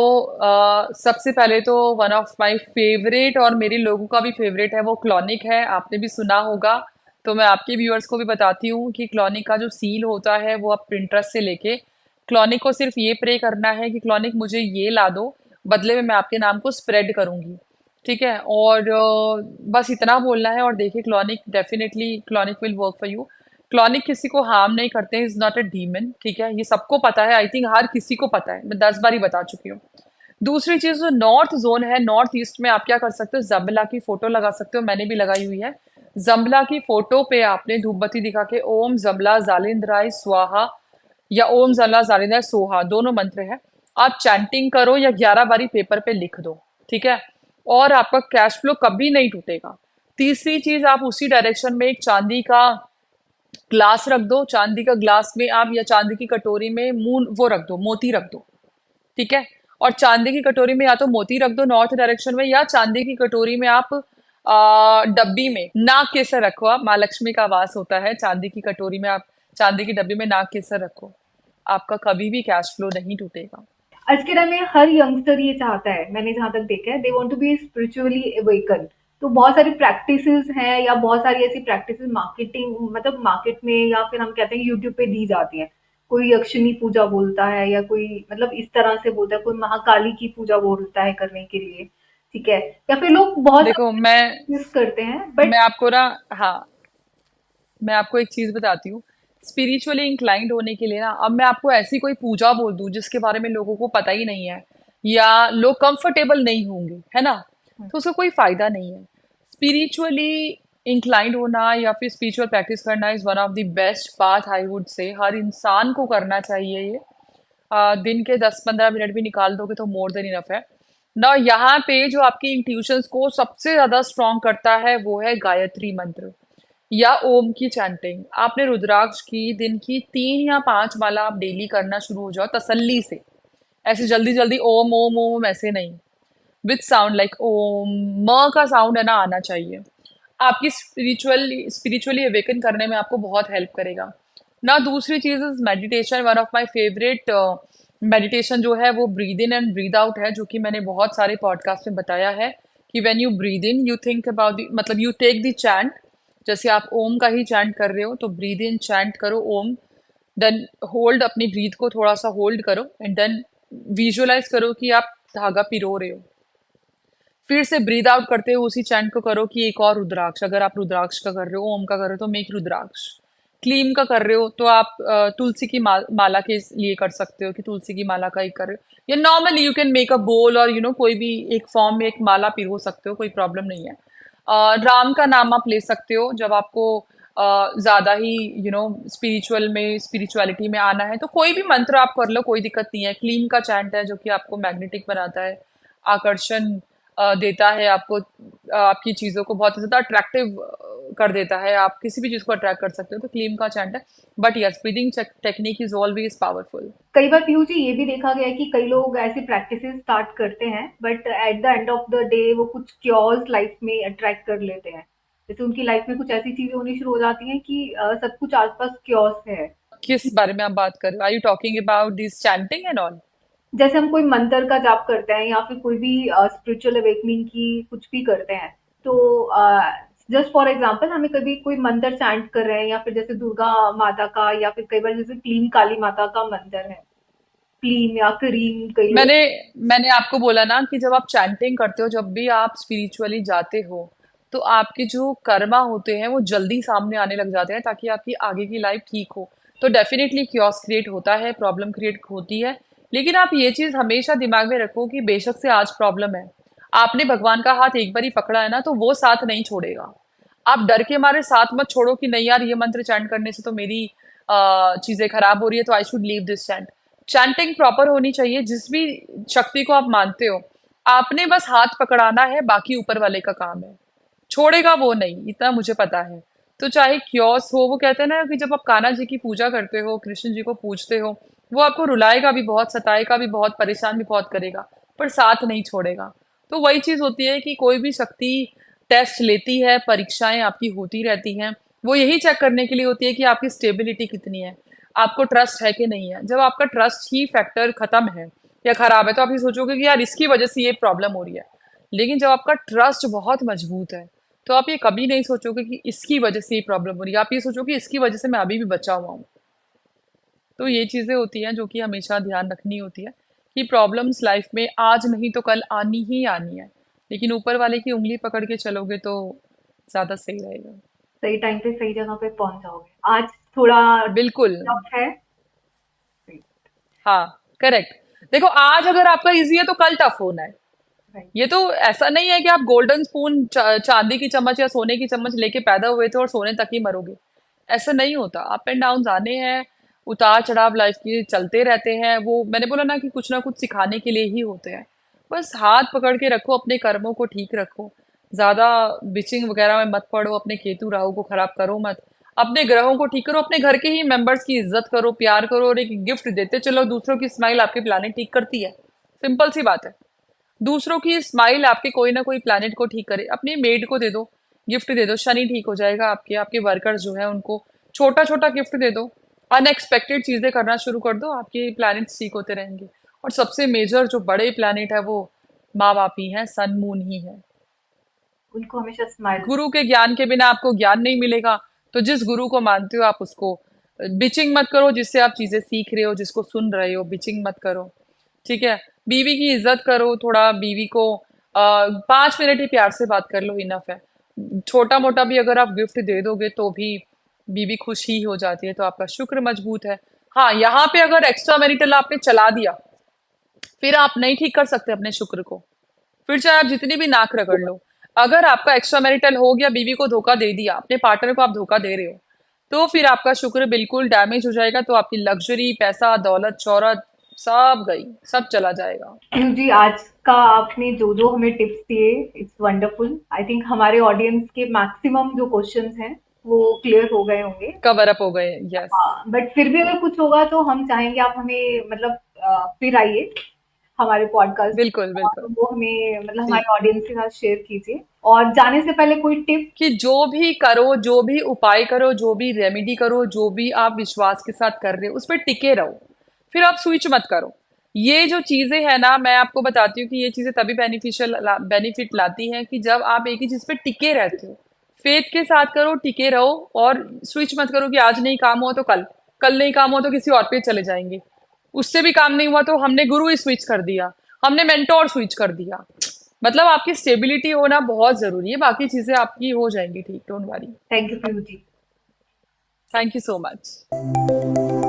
सबसे पहले तो वन ऑफ माय फेवरेट और मेरे लोगों का भी फेवरेट है, वो क्लॉनिक है, आपने भी सुना होगा। तो मैं आपके व्यूअर्स को भी बताती हूँ कि क्लॉनिक का जो सील होता है वो आप प्रिंटरेस्ट से लेके क्लॉनिक को सिर्फ ये प्रे करना है कि क्लॉनिक मुझे ये ला दो, बदले में मैं आपके नाम को स्प्रेड करूंगी। ठीक है, और बस इतना बोलना है और देखिए clonic, definitely clonic will work for you. Clonic किसी को हार्म नहीं करते, इज नॉट अ डीमन, ठीक है, ये सबको पता है, आई थिंक हर किसी को पता है, मैं 10 बार ही बता चुकी हूँ। दूसरी चीज, जो नॉर्थ जोन है, नॉर्थ ईस्ट में आप क्या कर सकते हो, जम्बला की फोटो लगा सकते हो, मैंने भी लगाई हुई है। जम्बला की फोटो पे आपने धूप बत्ती दिखा के ओम जमला जालिंद्राय स्वाहा या ओम जमला जालिंद्राय सोहा, दोनों मंत्र है, आप चैंटिंग करो या 11 बारी पेपर पे लिख दो। ठीक है, और आपका कैश फ्लो कभी नहीं टूटेगा। तीसरी चीज, आप उसी डायरेक्शन में एक चांदी का ग्लास रख दो, चांदी का ग्लास में आप या चांदी की कटोरी में मून वो रख दो, मोती रख दो। ठीक है, और चांदी की कटोरी में या तो मोती रख दो नॉर्थ डायरेक्शन में, या चांदी की कटोरी में आप डब्बी में नाग केसर रखो। आप, माँ लक्ष्मी का वास होता है चांदी की कटोरी में, आप चांदी की डब्बी में नाग केसर रखो, आपका कभी भी कैश फ्लो नहीं टूटेगा। आज के टाइम में हर यंगस्टर ये चाहता है, मैंने जहाँ तक देखा है, they want to be spiritually awaken. तो बहुत सारी प्रैक्टिसेस हैं या बहुत सारी ऐसी प्रैक्टिसेस मार्केटिंग मतलब मार्केट में या फिर हम कहते हैं यूट्यूब पे दी जाती हैं। कोई यक्षिणी पूजा बोलता है या कोई मतलब इस तरह से बोलता है, कोई महाकाली की पूजा बोलता है करने के लिए, ठीक है, या फिर लोग बहुत देखो, सारी मैं practices करते हैं बट मैं आपको ना, हाँ, मैं आपको एक चीज बताती हूँ। स्पिरिचुअली इंक्लाइंड होने के लिए ना, अब मैं आपको ऐसी कोई पूजा बोल दूं जिसके बारे में लोगों को पता ही नहीं है या लोग कंफर्टेबल नहीं होंगे, है ना, तो उसका कोई फायदा नहीं है। स्पिरिचुअली इंक्लाइंड होना या फिर स्पिरिचुअल प्रैक्टिस करना is one of the best path, I would say हर इंसान को करना चाहिए ये। दिन के 10-15 मिनट भी निकाल दोगे तो मोर देन इनफ है ना। यहाँ पे जो आपकी इंट्यूशंस को सबसे ज्यादा स्ट्रॉन्ग करता है वो है गायत्री मंत्र या ओम की चैंटिंग। आपने रुद्राक्ष की दिन की 3 या 5 माला आप डेली करना शुरू हो जाओ तसल्ली से, ऐसे जल्दी जल्दी ओम ओम ओम ऐसे नहीं, विथ साउंड लाइक ओम, म का साउंड है ना आना चाहिए। आपकी स्पिरिचुअली अवेकन करने में आपको बहुत हेल्प करेगा ना। दूसरी चीज is meditation, one of my favourite meditation जो है वो breathe in and breathe out है, जो कि मैंने बहुत सारे पॉडकास्ट में बताया है कि when you breathe in you think about the, मतलब यू टेक द चैंट, जैसे आप ओम का ही चैंट कर रहे हो तो ब्रीद इन चैंट करो ओम, देन होल्ड, अपनी ब्रीथ को थोड़ा सा होल्ड करो एंड देन विजुअलाइज करो कि आप धागा पिरो रहे हो। फिर से ब्रीद आउट करते हुए उसी चैंट को करो कि एक और रुद्राक्ष, अगर आप रुद्राक्ष का कर रहे हो, ओम का कर रहे हो तो मेक रुद्राक्ष। क्लीम का कर रहे हो तो आप तुलसी की माला के लिए कर सकते हो कि तुलसी की माला का एक कर रहे हो, या normally you can make a बोल और कोई भी एक फॉर्म में एक माला पिरो सकते हो, कोई प्रॉब्लम नहीं है। राम का नाम आप ले सकते हो जब आपको ज्यादा ही स्पिरिचुअल में, स्पिरिचुअलिटी में आना है, तो कोई भी मंत्र आप कर लो, कोई दिक्कत नहीं है। क्लीम का चैंट है जो कि आपको मैग्नेटिक बनाता है, आकर्षण देता है आपको, आपकी चीजों को बहुत ज्यादा अट्रैक्टिव कर देता है, आप किसी भी चीज को अट्रैक्ट कर सकते हो, तो क्लीम का चैंट है। But yes, breathing technique is always powerful. कई बार पीयू जी ये भी देखा गया है कि कई लोग ऐसी प्रैक्टिसेस स्टार्ट करते हैं but at the end of the day वो कुछ क्योर्स लाइफ में अट्रैक्ट कर लेते हैं। जैसे उनकी लाइफ में कुछ ऐसी चीजें होनी शुरू हो जाती हैं कि सब कुछ आसपास क्योर्स है। किस बारे में आप बात कर रहे हो, are you talking about this chanting and all? जैसे हम कोई मंत्र का जाप करते हैं या फिर कोई भी स्पिरिचुअल अवेकनिंग की कुछ भी करते हैं, तो जस्ट फॉर एग्जांपल हमें कभी कोई मंत्र चैंट कर रहे हैं या फिर जैसे दुर्गा माता का या फिर कई बार जैसे क्लीन काली माता का मंत्र है, क्लीन या करीम कई लोग। मैंने मैंने आपको बोला ना कि जब आप चैंटिंग करते हो, जब भी आप स्पिरिचुअली जाते हो, तो आपके जो कर्मा होते हैं वो जल्दी सामने आने लग जाते हैं ताकि आपकी आगे की लाइफ ठीक हो। तो डेफिनेटली क्योस क्रिएट होता है, प्रॉब्लम क्रिएट होती है, लेकिन आप ये चीज हमेशा दिमाग में रखो कि बेशक से आज प्रॉब्लम है, आपने भगवान का हाथ एक बार ही पकड़ा है ना, तो वो साथ नहीं छोड़ेगा। आप डर के मारे साथ मत छोड़ो कि नहीं यार, ये मंत्र चैंट करने से तो मेरी चीजें खराब हो रही है तो I should leave this chant. Chanting proper होनी चाहिए, जिस भी शक्ति को आप मानते हो, आपने बस हाथ पकड़ाना है, बाकी ऊपर वाले का काम है, छोड़ेगा वो नहीं, इतना मुझे पता है। तो चाहे क्योस हो, वो कहते हैं ना कि जब आप कान्हा जी की पूजा करते हो, कृष्ण जी को पूजते हो, वो आपको रुलाएगा भी बहुत, सताएगा भी बहुत, परेशान भी बहुत करेगा, पर साथ नहीं छोड़ेगा। तो वही चीज होती है कि कोई भी शक्ति टेस्ट लेती है, परीक्षाएं आपकी होती रहती हैं, वो यही चेक करने के लिए होती है कि आपकी स्टेबिलिटी कितनी है, आपको ट्रस्ट है कि नहीं है। जब आपका ट्रस्ट ही फैक्टर खत्म है या खराब है, तो आप ये सोचोगे कि यार इसकी वजह से ये प्रॉब्लम हो रही है। लेकिन जब आपका ट्रस्ट बहुत मजबूत है, तो आप ये कभी नहीं सोचोगे कि इसकी वजह से ये प्रॉब्लम हो रही है, आप ये सोचोगे इसकी वजह से मैं अभी भी बचा हुआ हूँ। तो ये चीजें होती हैं जो कि हमेशा ध्यान रखनी होती है कि प्रॉब्लम्स लाइफ में आज नहीं तो कल आनी ही आनी है, लेकिन ऊपर वाले की उंगली पकड़ के चलोगे तो ज्यादा सही रहेगा। सही टाइम पे सही जगह पे पहुंच जाओगे। आज थोड़ा बिल्कुल। टफ है। हाँ, करेक्ट। देखो, आज अगर आपका इजी है तो कल टफ होना है। राइट। ये तो ऐसा नहीं है कि आप गोल्डन स्पून, चांदी की चम्मच या सोने की चम्मच लेके पैदा हुए थे और सोने तक ही मरोगे। ऐसा नहीं होता। अप एंड डाउन आने हैं, उतार चढ़ाव लाइफ के चलते रहते हैं। वो मैंने बोला ना कि कुछ ना कुछ सिखाने के लिए ही होते हैं। बस हाथ पकड़ के रखो, अपने कर्मों को ठीक रखो, ज्यादा बिचिंग वगैरह में मत पड़ो, अपने केतु राहु को खराब करो मत, अपने ग्रहों को ठीक करो, अपने घर के ही मेंबर्स की इज्जत करो, प्यार करो, और एक गिफ्ट देते चलो। दूसरों की स्माइल आपके प्लानिट ठीक करती है। सिंपल सी बात है। दूसरों की स्माइल आपके कोई ना कोई प्लैनेट को ठीक करे। अपनी मेड को दे दो, गिफ्ट दे दो, शनि ठीक हो जाएगा। आपके आपके वर्कर्स जो है उनको छोटा छोटा गिफ्ट दे दो, अनएक्सपेक्टेड चीजें करना शुरू कर दो, आपके प्लैनेट्स ठीक होते रहेंगे। और सबसे मेजर जो बड़े प्लैनेट है वो माँ बाप ही है, सन मून ही है। उनको हमेशा स्माइल। गुरु के ज्ञान के बिना आपको ज्ञान नहीं मिलेगा। तो जिस गुरु को मानते हो आप उसको बिचिंग मत करो, जिससे आप चीजें सीख रहे हो, जिसको सुन रहे हो, बिचिंग मत करो। ठीक है। बीवी की इज्जत करो थोड़ा, बीवी को 5 मिनट ही प्यार से बात कर लो, इनफ है। छोटा मोटा भी अगर आप गिफ्ट दे दोगे तो भी बीवी खुश ही हो जाती है, तो आपका शुक्र मजबूत है। हाँ, यहाँ पे अगर एक्स्ट्रा मैरिटल आपने चला दिया, फिर आप नहीं ठीक कर सकते अपने शुक्र को। फिर चाहे आप जितनी भी नाक रगड़ लो, अगर आपका एक्स्ट्रा मैरिटल हो गया, बीवी को धोखा दे दिया, अपने पार्टनर को आप धोखा दे रहे हो, तो फिर आपका शुक्र बिल्कुल डैमेज हो जाएगा। तो आपकी लग्जरी, पैसा, दौलत, शौहरत सब गई, सब चला जाएगा। जी, आज का आपने जो जो हमें टिप्स दिए, इट्स वंडरफुल। आई थिंक हमारे ऑडियंस के मैक्सिमम जो क्वेश्चंस हैं वो क्लियर हो गए होंगे। कवर अप हो गए, यस। हाँ, बट फिर भी अगर कुछ होगा तो हम चाहेंगे आप हमें मतलब फिर आइए हमारे पॉडकास्ट बिल्कुल बिल्कुल। तो वो हमें मतलब जी। हमारे ऑडियंस के साथ शेयर कीजिए। और जाने से पहले कोई टिप। कि जो भी करो, जो भी उपाय करो, जो भी रेमेडी करो, जो भी आप विश्वास के साथ कर रहे हो, उस पर टिके रहो। फिर आप स्विच मत करो। ये जो चीजें हैं ना, मैं आपको बताती हूँ कि ये चीजें तभी बेनिफिट लाती हैं कि जब आप एक ही चीज पे टिके रहते हो। फेथ के साथ करो, टिके रहो, और स्विच मत करो कि आज नहीं काम हुआ तो कल, कल नहीं काम हुआ तो किसी और पे चले जाएंगे, उससे भी काम नहीं हुआ तो हमने गुरु ही स्विच कर दिया, हमने मेंटोर स्विच कर दिया। मतलब आपकी स्टेबिलिटी होना बहुत जरूरी है, बाकी चीजें आपकी हो जाएंगी ठीक, don't worry. Thank you Piyu ji. Thank you so much.